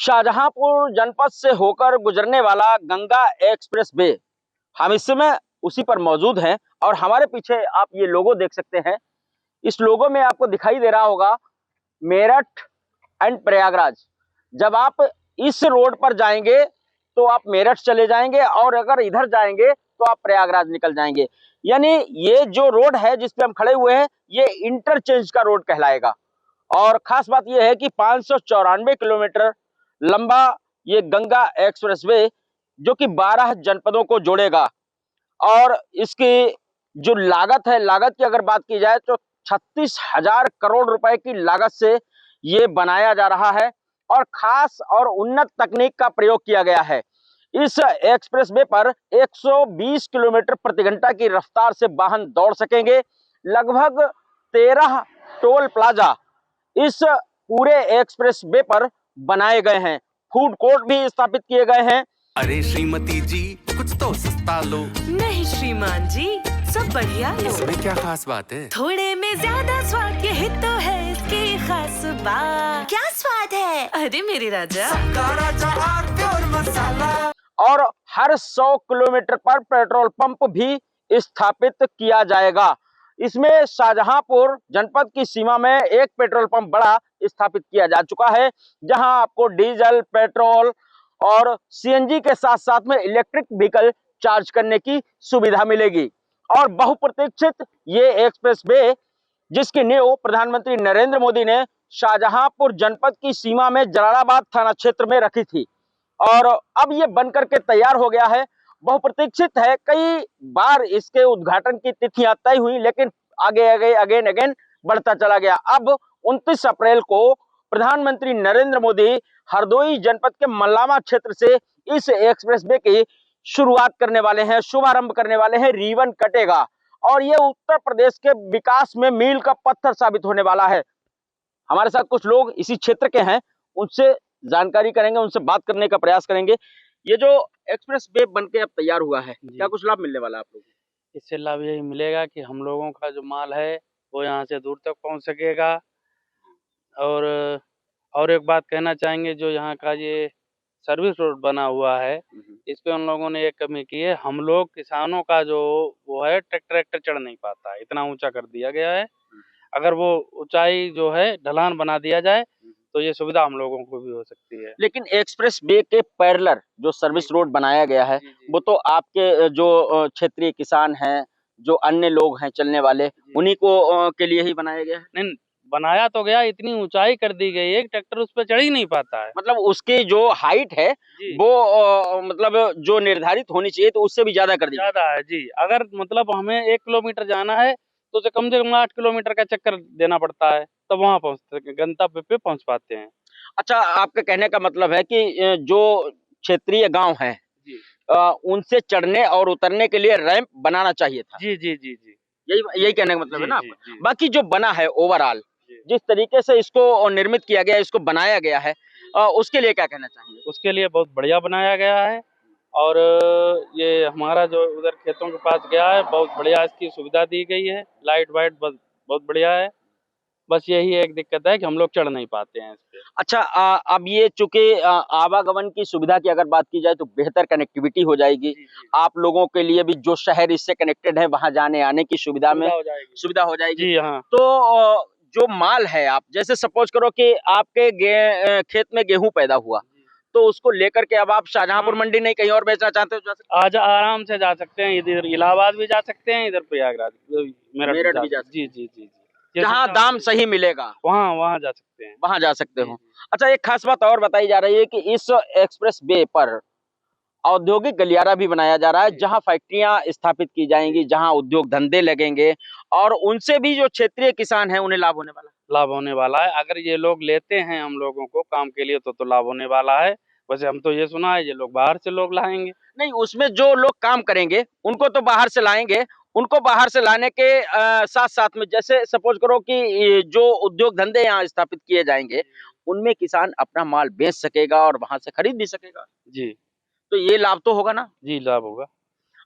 शाहजहांपुर जनपद से होकर गुजरने वाला गंगा एक्सप्रेस वे, हम इस समय उसी पर मौजूद हैं और हमारे पीछे आप ये लोगो देख सकते हैं। इस लोगो में आपको दिखाई दे रहा होगा मेरठ एंड प्रयागराज। जब आप इस रोड पर जाएंगे तो आप मेरठ चले जाएंगे और अगर इधर जाएंगे तो आप प्रयागराज निकल जाएंगे। यानी ये जो रोड है जिस पे हम खड़े हुए हैं ये इंटरचेंज का रोड कहलाएगा। और खास बात यह है कि 594 किलोमीटर लंबा ये गंगा एक्सप्रेसवे जो कि 12 जनपदों को जोड़ेगा। और इसकी जो लागत है, लागत की अगर बात की जाए तो 36,000 करोड़ रुपए की लागत से ये बनाया जा रहा है और खास और उन्नत तकनीक का प्रयोग किया गया है। इस एक्सप्रेसवे पर 120 किलोमीटर प्रति घंटा की रफ्तार से वाहन दौड़ सकेंगे। लगभग 13 टोल प्लाजा इस पूरे एक्सप्रेसवे पर बनाए गए हैं। फूड कोर्ट भी स्थापित किए गए हैं। अरे श्रीमती जी कुछ तो सस्ता लो। नहीं श्रीमान जी, सब बढ़िया लो। इसमें क्या खास बात है? थोड़े में ज्यादा स्वाद, यही तो है इसकी खास बात। क्या स्वाद है? अरे मेरे राजा, राजा और मसाला। और हर 100 किलोमीटर पर पेट्रोल पंप भी स्थापित किया जाएगा। इसमें शाहजहांपुर जनपद की सीमा में एक पेट्रोल पंप बड़ा स्थापित किया जा चुका है, जहां आपको डीजल, पेट्रोल और सीएनजी के साथ साथ में इलेक्ट्रिक व्हीकल चार्ज करने की सुविधा मिलेगी। और बहुप्रतीक्षित ये एक्सप्रेसवे जिसकी नींव प्रधानमंत्री नरेंद्र मोदी ने शाहजहांपुर जनपद की सीमा में जलालाबाद थाना क्षेत्र में रखी थी और अब ये बनकर के तैयार हो गया है। बहुप्रतीक्षित है, कई बार इसके उद्घाटन की तिथियां तय हुई लेकिन आगे आगे अगेन बढ़ता चला गया। अब 29 अप्रैल को प्रधानमंत्री नरेंद्र मोदी हरदोई जनपद के मल्लामा क्षेत्र से इस एक्सप्रेसवे की शुरुआत करने वाले हैं, शुभारंभ करने वाले हैं। रिबन कटेगा और ये उत्तर प्रदेश के विकास में मील का पत्थर साबित होने वाला है। हमारे साथ कुछ लोग इसी क्षेत्र के हैं, उनसे जानकारी करेंगे, उनसे बात करने का प्रयास करेंगे। ये जो एक्सप्रेस वे बन के अब तैयार हुआ है, क्या कुछ लाभ मिलने वाला है आप लोगों को? इससे लाभ यही मिलेगा कि हम लोगों का जो माल है वो यहाँ से दूर तक पहुँच सकेगा। और एक बात कहना चाहेंगे, जो यहाँ का ये सर्विस रोड बना हुआ है इस पे उन लोगों ने एक कमी की है। हम लोग किसानों का जो वो है ट्रैक्टर चढ़ नहीं पाता है, इतना ऊंचा कर दिया गया है। अगर वो ऊंचाई जो है ढलान बना दिया जाए तो ये सुविधा हम लोगों को भी हो सकती है। लेकिन एक्सप्रेस वे के पैरेलल जो सर्विस रोड बनाया गया है वो तो आपके जो क्षेत्रीय किसान हैं, जो अन्य लोग हैं चलने वाले, उन्हीं को के लिए ही बनाया गया है। नहीं, बनाया तो गया, इतनी ऊंचाई कर दी गई है कि ट्रैक्टर उस पर चढ़ ही नहीं पाता है। मतलब उसकी जो हाइट है वो मतलब जो निर्धारित होनी चाहिए तो उससे भी ज्यादा कर दी ज्यादा है जी। अगर मतलब हमें 1 किलोमीटर जाना है तो उसे कम से कम 8 किलोमीटर का चक्कर देना पड़ता है, तब वहाँ पहुँचते, गंतव्य पे पहुँच पाते हैं। अच्छा, आपके कहने का मतलब है कि जो क्षेत्रीय गांव हैं उनसे चढ़ने और उतरने के लिए रैंप बनाना चाहिए था। जी जी जी जी, यही कहने का मतलब है ना जी, आपका? जी। बाकी जो बना है ओवरऑल, जिस तरीके से इसको निर्मित किया गया है, इसको बनाया गया है, उसके लिए क्या कहना चाहेंगे? उसके लिए बहुत बढ़िया बनाया गया है। और ये हमारा जो उधर खेतों के पास गया है, बहुत बढ़िया इसकी सुविधा दी गई है। लाइट वाइट बहुत बढ़िया है। बस यही एक दिक्कत है कि हम लोग चढ़ नहीं पाते हैं इस पे। अच्छा, अब ये चूंकि आवागमन की सुविधा की अगर बात की जाए तो बेहतर कनेक्टिविटी हो जाएगी। आप लोगों के लिए भी जो शहर इससे कनेक्टेड है वहां जाने आने की सुविधा में सुविधा हो जाएगी। जी हाँ। तो जो माल है, आप जैसे सपोज करो कि आपके खेत में गेहूं पैदा हुआ तो उसको लेकर के अब आप शाहजहांपुर मंडी नहीं कहीं और बेचना चाहते हो, जा सकते आज आराम से जा सकते हैं, इधर इलाहाबाद भी जा सकते हैं, इधर प्रयागराज मेरठ भी जा सकते जी जी जी, जहाँ दाम सही मिलेगा वहाँ जा सकते हैं, वहां जा सकते हो। अच्छा, एक खास बात और बताई जा रही है कि इस एक्सप्रेस वे पर औद्योगिक गलियारा भी बनाया जा रहा है, जहां फैक्ट्रियां स्थापित की जाएंगी, जहां उद्योग धंधे लगेंगे और उनसे भी जो क्षेत्रीय किसान हैं उन्हें लाभ होने वाला है। अगर ये लोग लेते हैं हम लोगों को काम के लिए तो लाभ होने वाला है। वैसे हम तो ये सुना है ये लोग बाहर से लोग लाएंगे। नहीं, उसमें जो लोग काम करेंगे उनको तो बाहर से लाएंगे। उनको बाहर से लाने के साथ साथ में जैसे सपोज करो कि ये जो उद्योग धंधे यहाँ स्थापित किए जाएंगे उनमें किसान अपना माल बेच सकेगा और वहां से खरीद भी सकेगा। जी, तो ये लाभ तो होगा ना? जी लाभ होगा।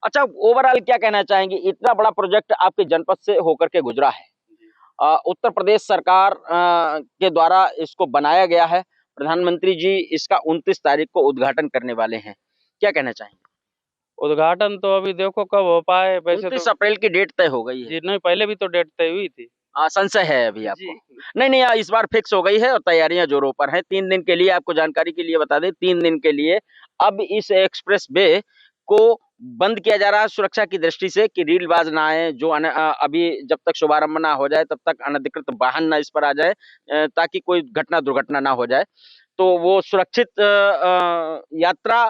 अच्छा, ओवरऑल क्या कहना चाहेंगे? इतना बड़ा प्रोजेक्ट आपके जनपद से होकर के गुजरा है, उत्तर प्रदेश सरकार के द्वारा इसको बनाया गया है। प्रधानमंत्री जी इसका 29 तारीख को उद्घाटन करने वाले हैं, क्या कहना चाहेंगे? उद्घाटन तो अभी देखो कब हो पाए, वैसे 29 तो अप्रैल की डेट तय हो गई है। जी नहीं, पहले भी तो डेट तय हुई थी। संशय है अभी आपको? जी। नहीं नहीं, इस बार फिक्स हो गई है और तैयारियां जोरों पर हैं। 3 दिन के लिए, आपको जानकारी के लिए बता दें, 3 दिन के लिए अब इस एक्सप्रेस वे को बंद किया जा रहा है सुरक्षा की दृष्टि से कि रीलबाज ना आए, जो अभी जब तक शुभारंभ ना हो जाए तब तक अनधिकृत वाहन ना इस पर आ जाए, ताकि कोई घटना दुर्घटना ना हो जाए। तो वो सुरक्षित यात्रा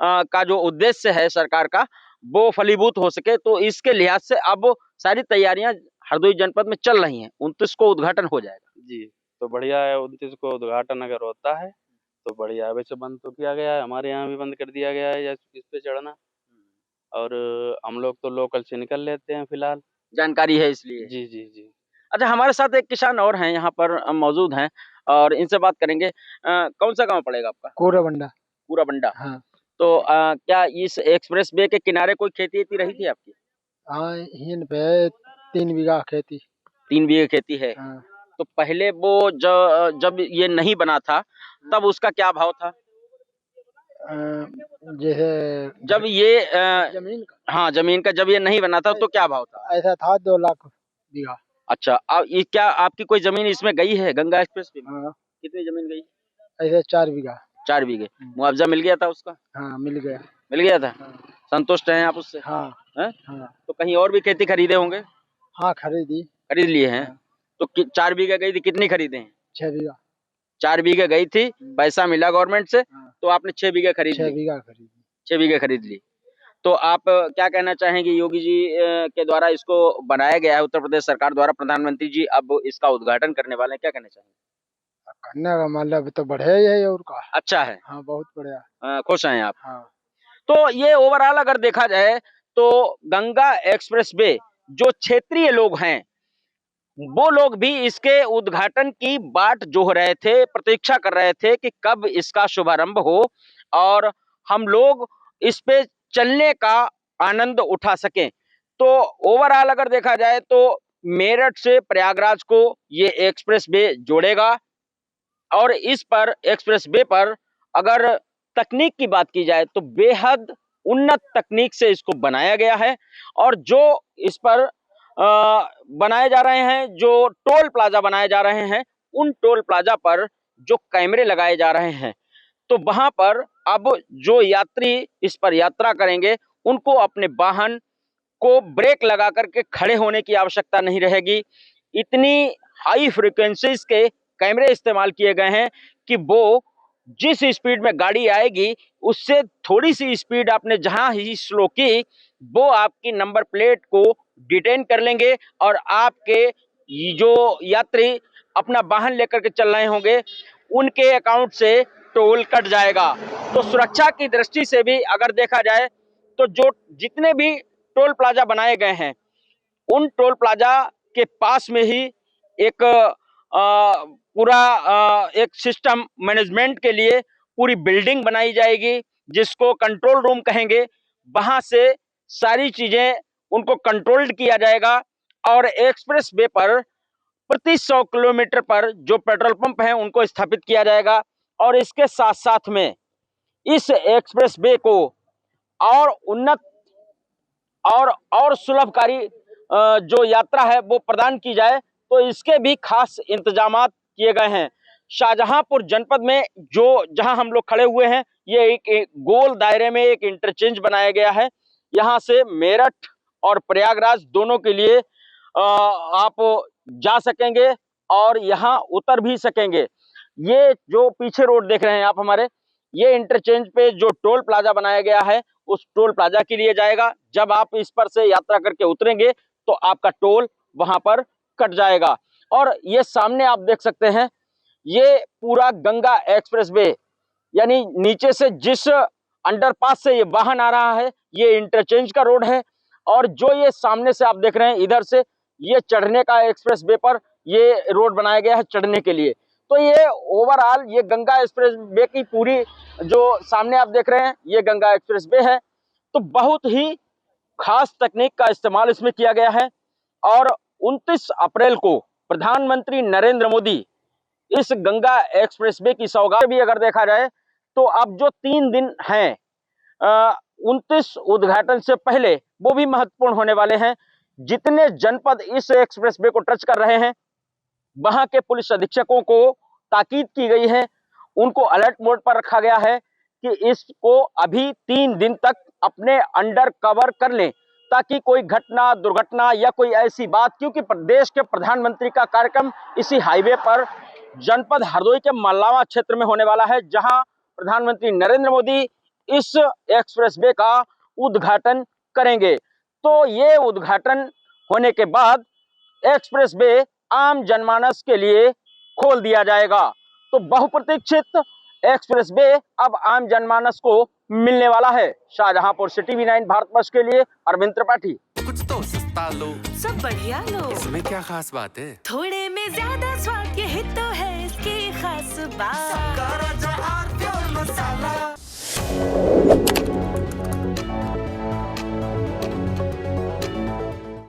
का जो उद्देश्य है सरकार का, वो फलीभूत हो सके, तो इसके लिहाज से अब सारी तैयारियां हरदोई जनपद में चल रही हैं। 29 को उद्घाटन हो जाएगा। जी, तो बढ़िया है, 29 को उद्घाटन अगर होता है तो बढ़िया है। वैसे बंद तो किया गया है, हमारे यहाँ भी बंद कर दिया गया है इस पे चढ़ना, और हम लोग तो लोकल से निकल लेते हैं फिलहाल। जानकारी है इसलिए। जी, जी, जी। अच्छा, हमारे साथ एक किसान और हैं यहाँ पर मौजूद हैं और इनसे बात करेंगे। कौन सा गांव पड़ेगा आपका? कोराबंडा। पूरा बंडा। हाँ। तो क्या इस एक्सप्रेस वे के किनारे कोई खेती वेती रही थी आपकी? हाँ, हिन पे 3 बीघा खेती। 3 बीघे खेती है। हाँ। तो पहले वो जब ये नहीं बना था तब उसका क्या भाव था? जैसे जब ये जमीन हाँ, जमीन का जब ये नहीं बना था तो क्या भाव था? ऐसा था 2 लाख बीघा। अच्छा, अब ये क्या आपकी कोई जमीन इसमें गई है गंगा एक्सप्रेस वे में? हाँ, कितनी जमीन गई? ऐसे 4 बीघा। 4 बीघे। मुआवजा मिल गया था उसका? हाँ, मिल गया। मिल गया था? हाँ। संतुष्ट हैं आप उससे? हाँ। हैं? हाँ। तो कहीं और भी खेती खरीदे होंगे? हाँ, खरीदी। खरीद लिए हैं? हाँ। तो 4 बीघे गई थी, कितनी खरीदे हैं? 6 बीघा। 4 बीघे गई थी, पैसा मिला गवर्नमेंट से, हाँ। तो आपने 6 बीघे खरीद 6 ली। बीघा खरीदी। 6 बीघे खरीद ली। तो आप क्या कहना चाहेंगे, योगी जी के द्वारा इसको बनाया गया है, उत्तर प्रदेश सरकार द्वारा, प्रधानमंत्री जी अब इसका उद्घाटन करने वाले हैं, क्या कहना चाहेंगे? करने का मतलब तो बढ़िया ही है और का। अच्छा है। हाँ, बहुत बढ़िया। खुश हैं आप? हाँ। तो ये ओवरऑल अगर देखा जाए तो गंगा एक्सप्रेस वे जो क्षेत्रीय लोग हैं वो लोग भी इसके उद्घाटन की बाट जोह रहे थे, प्रतीक्षा कर रहे थे कि कब इसका शुभारंभ हो और हम लोग इस पे चलने का आनंद उठा सकें। तो ओवरऑल अगर देखा जाए तो मेरठ से प्रयागराज को ये एक्सप्रेस वे जोड़ेगा और इस पर एक्सप्रेस वे पर अगर तकनीक की बात की जाए तो बेहद उन्नत तकनीक से इसको बनाया गया है और जो इस पर बनाए जा रहे हैं, जो टोल प्लाजा बनाए जा रहे हैं, उन टोल प्लाजा पर जो कैमरे लगाए जा रहे हैं, तो वहां पर अब जो यात्री इस पर यात्रा करेंगे उनको अपने वाहन को ब्रेक लगा करके खड़े होने की आवश्यकता नहीं रहेगी। इतनी हाई फ्रीक्वेंसीज के कैमरे इस्तेमाल किए गए हैं कि वो जिस स्पीड में गाड़ी आएगी उससे थोड़ी सी स्पीड आपने जहां ही स्लो की, वो आपकी नंबर प्लेट को डिटेन कर लेंगे और आपके जो यात्री अपना वाहन लेकर के चल रहे होंगे उनके अकाउंट से टोल कट जाएगा। तो सुरक्षा की दृष्टि से भी अगर देखा जाए तो जो जितने भी टोल प्लाजा बनाए गए हैं उन टोल प्लाजा के पास में ही एक पूरा एक सिस्टम मैनेजमेंट के लिए पूरी बिल्डिंग बनाई जाएगी जिसको कंट्रोल रूम कहेंगे। वहां से सारी चीजें उनको कंट्रोल्ड किया जाएगा और एक्सप्रेस वे पर प्रति 100 किलोमीटर पर जो पेट्रोल पंप हैं उनको स्थापित किया जाएगा और इसके साथ साथ में इस एक्सप्रेस वे को और उन्नत और सुलभकारी जो यात्रा है वो प्रदान की जाए, तो इसके भी खास इंतजामात किए गए हैं। शाहजहांपुर जनपद में जो जहां हम लोग खड़े हुए हैं ये एक गोल दायरे में एक इंटरचेंज बनाया गया है। यहां से मेरठ और प्रयागराज दोनों के लिए आप जा सकेंगे और यहां उतर भी सकेंगे। ये जो पीछे रोड देख रहे हैं आप हमारे, ये इंटरचेंज पे जो टोल प्लाजा बनाया गया है उस टोल प्लाजा के लिए जाएगा। जब आप इस पर से यात्रा करके उतरेंगे तो आपका टोल वहां पर कट जाएगा। और ये सामने आप देख सकते हैं ये पूरा गंगा एक्सप्रेस वे, यानी नीचे से जिस अंडरपास से ये वाहन आ रहा है ये इंटरचेंज का रोड है और जो ये सामने से आप देख रहे हैं इधर से ये चढ़ने का एक्सप्रेस वे पर ये रोड बनाया गया है चढ़ने के लिए। तो ये ओवरऑल ये गंगा एक्सप्रेस वे की पूरी जो सामने आप देख रहे हैं ये गंगा एक्सप्रेस वे है। तो बहुत ही खास तकनीक का इस्तेमाल इसमें किया गया है और 29 अप्रैल को प्रधानमंत्री नरेंद्र मोदी इस गंगा एक्सप्रेसवे की सौगात भी अगर देखा जाए तो अब जो 3 दिन हैं 29 उद्घाटन से पहले वो भी महत्वपूर्ण होने वाले हैं। जितने जनपद इस एक्सप्रेसवे को टच कर रहे हैं वहां के पुलिस अधीक्षकों को ताकीद की गई है, उनको अलर्ट मोड पर रखा गया है कि इसको अभी 3 दिन तक अपने अंडर कवर कर लें ताकि कोई घटना दुर्घटना या कोई ऐसी बात, क्योंकि प्रदेश के प्रधानमंत्री का कार्यक्रम इसी हाईवे पर जनपद हरदोई के मल्लावा क्षेत्र में होने वाला है, जहां प्रधानमंत्री नरेंद्र मोदी इस एक्सप्रेसवे का उद्घाटन करेंगे। तो ये उद्घाटन होने के बाद एक्सप्रेसवे आम जनमानस के लिए खोल दिया जाएगा। तो बहुप्रतीक्षित एक्सप्रेसवे अब आम जनमानस को मिलने वाला है। शाहजहांपुर से TV9 भारतवर्ष के लिए अरविंद त्रिपाठी। कुछ तो सस्ता लो, सब बढ़िया लो, इसमें क्या खास बात है? थोड़े में ज्यादा स्वाद, यही तो है इसकी खास बात।